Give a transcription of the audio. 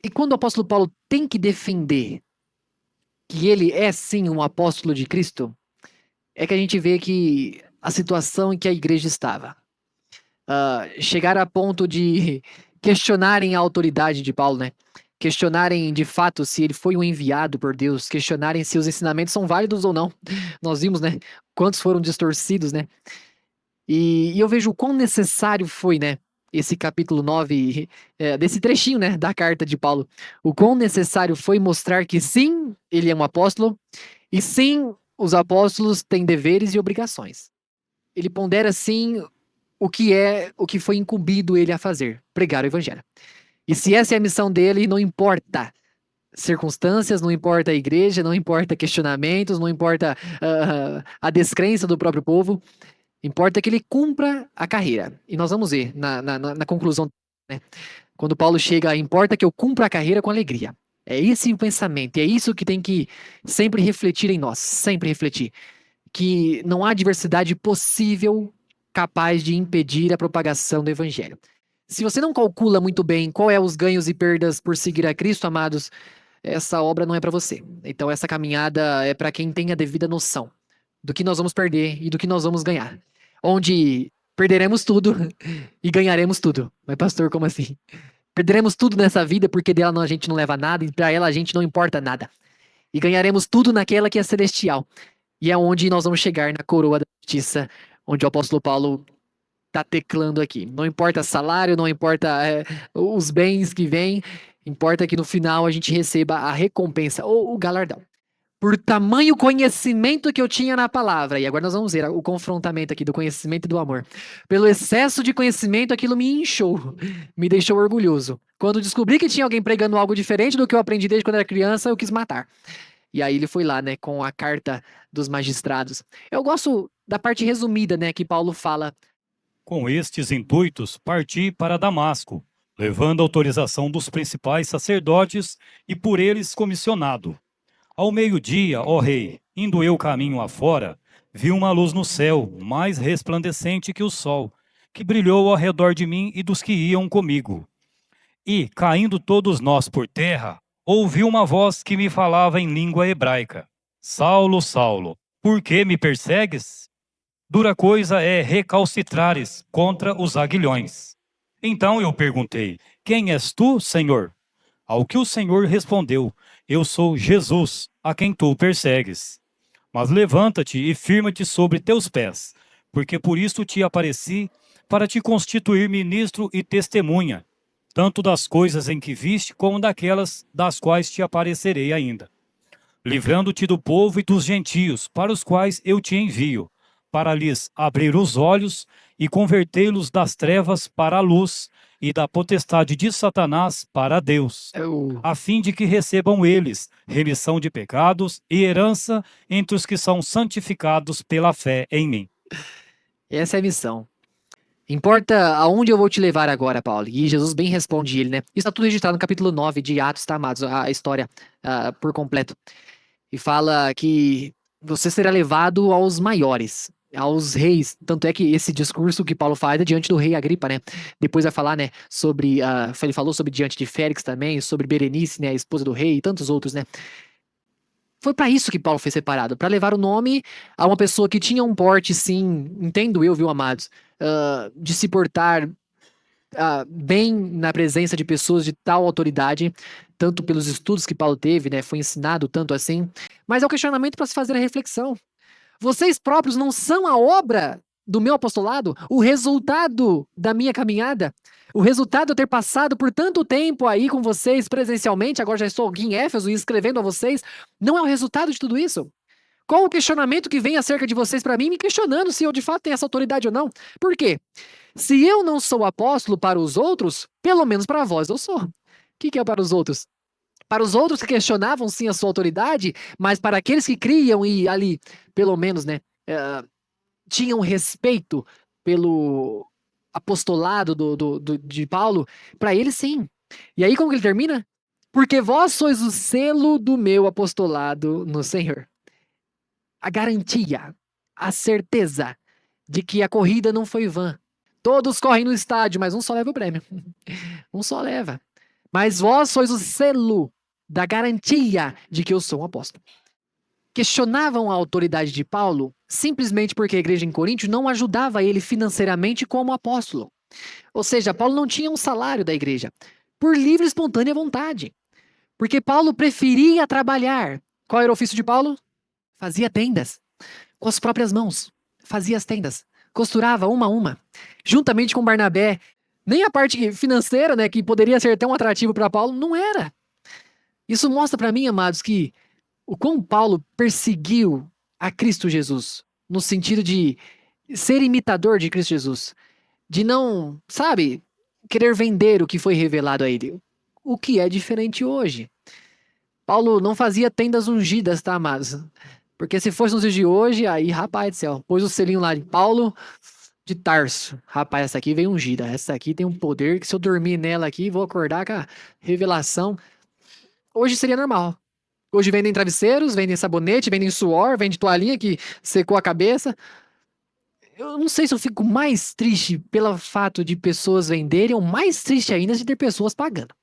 E quando o apóstolo Paulo tem que defender que ele é sim um apóstolo de Cristo, é que a gente vê que a situação em que a igreja estava. Chegar a ponto de questionarem a autoridade de Paulo, né? Questionarem de fato se ele foi um enviado por Deus, questionarem se os ensinamentos são válidos ou não. Nós vimos, né? Quantos foram distorcidos, né? E eu vejo o quão necessário foi, né? Esse capítulo 9, desse trechinho, né? Da carta de Paulo. O quão necessário foi mostrar que sim, ele é um apóstolo, e sim, os apóstolos têm deveres e obrigações. Ele pondera, sim, o que foi incumbido ele a fazer, pregar o evangelho. E se essa é a missão dele, não importa circunstâncias, não importa a igreja, não importa questionamentos, não importa a descrença do próprio povo, importa que ele cumpra a carreira. E nós vamos ver na conclusão, né? Quando Paulo chega, importa que eu cumpra a carreira com alegria. É esse o pensamento, e é isso que tem que sempre refletir em nós, sempre refletir. Que não há diversidade possível capaz de impedir a propagação do evangelho. Se você não calcula muito bem qual é os ganhos e perdas por seguir a Cristo, amados, essa obra não é para você. Então essa caminhada é para quem tem a devida noção do que nós vamos perder e do que nós vamos ganhar. Onde perderemos tudo e ganharemos tudo. Mas pastor, como assim? Perderemos tudo nessa vida porque dela a gente não leva nada e para ela a gente não importa nada. E ganharemos tudo naquela que é celestial. E é onde nós vamos chegar na coroa da justiça, onde o apóstolo Paulo está teclando aqui. Não importa salário, não importa os bens que vêm, importa que no final a gente receba a recompensa ou o galardão. Por tamanho conhecimento que eu tinha na palavra, e agora nós vamos ver o confrontamento aqui do conhecimento e do amor. Pelo excesso de conhecimento, aquilo me inchou, me deixou orgulhoso. Quando descobri que tinha alguém pregando algo diferente do que eu aprendi desde quando era criança, eu quis matar. E aí ele foi lá, né, com a carta dos magistrados. Eu gosto da parte resumida, né, que Paulo fala. Com estes intuitos, parti para Damasco, levando autorização dos principais sacerdotes e por eles comissionado. Ao meio-dia, ó rei, indo eu caminho afora, vi uma luz no céu, mais resplandecente que o sol, que brilhou ao redor de mim e dos que iam comigo. E, caindo todos nós por terra, ouvi uma voz que me falava em língua hebraica: Saulo, Saulo, por que me persegues? Dura coisa é recalcitrares contra os aguilhões. Então eu perguntei: Quem és tu, Senhor? Ao que o Senhor respondeu: Eu sou Jesus, a quem tu persegues. Mas levanta-te e firma-te sobre teus pés, porque por isto te apareci, para te constituir ministro e testemunha, tanto das coisas em que viste, como daquelas das quais te aparecerei ainda, livrando-te do povo e dos gentios, para os quais eu te envio, para lhes abrir os olhos e convertê-los das trevas para a luz e da potestade de Satanás para Deus, a fim de que recebam eles remissão de pecados e herança entre os que são santificados pela fé em mim. Essa é a missão. Importa aonde eu vou te levar agora, Paulo. E Jesus bem responde ele, né? Isso está tudo registrado no capítulo 9 de Atos, tá, amados? A história por completo. E fala que você será levado aos maiores, aos reis. Tanto é que esse discurso que Paulo faz é diante do rei Agripa, né? Depois vai falar, né, sobre. Ele falou sobre diante de Félix também, sobre Berenice, né, a esposa do rei, e tantos outros, né? Foi para isso que Paulo foi separado, para levar o nome a uma pessoa que tinha um porte, sim, entendo eu, viu, amados, de se portar bem na presença de pessoas de tal autoridade, tanto pelos estudos que Paulo teve, né, foi ensinado tanto assim, mas é um questionamento para se fazer a reflexão. Vocês próprios não são a obra do meu apostolado, o resultado da minha caminhada, o resultado de eu ter passado por tanto tempo aí com vocês presencialmente, agora já estou aqui em Éfeso e escrevendo a vocês, não é o resultado de tudo isso? Qual o questionamento que vem acerca de vocês para mim, me questionando se eu de fato tenho essa autoridade ou não? Por quê? Se eu não sou apóstolo para os outros, pelo menos para vós eu sou. O que é para os outros? Para os outros que questionavam sim a sua autoridade, mas para aqueles que criam e ali, pelo menos, né, tinham respeito pelo apostolado de Paulo, para eles sim. E aí como que ele termina? Porque vós sois o selo do meu apostolado no Senhor. A garantia, a certeza de que a corrida não foi vã. Todos correm no estádio, mas um só leva o prêmio. Um só leva. Mas vós sois o selo da garantia de que eu sou um apóstolo. Questionavam a autoridade de Paulo simplesmente porque a igreja em Coríntio não ajudava ele financeiramente como apóstolo. Ou seja, Paulo não tinha um salário da igreja, por livre e espontânea vontade. Porque Paulo preferia trabalhar. Qual era o ofício de Paulo? Fazia tendas. Com as próprias mãos. Fazia as tendas. Costurava uma a uma. Juntamente com Barnabé. Nem a parte financeira, né, que poderia ser tão atrativo para Paulo, não era. Isso mostra para mim, amados, que o quão Paulo perseguiu a Cristo Jesus. No sentido de ser imitador de Cristo Jesus. De não, sabe, querer vender o que foi revelado a ele. O que é diferente hoje. Paulo não fazia tendas ungidas, tá, amados? Porque se fosse nos dias de hoje, aí, rapaz do céu, pôs o selinho lá de Paulo de Tarso. Rapaz, essa aqui vem ungida. Essa aqui tem um poder que se eu dormir nela aqui, vou acordar com a revelação. Hoje seria normal. Hoje vendem travesseiros, vendem sabonete, vendem suor, vendem toalhinha que secou a cabeça. Eu não sei se eu fico mais triste pelo fato de pessoas venderem ou mais triste ainda de ter pessoas pagando.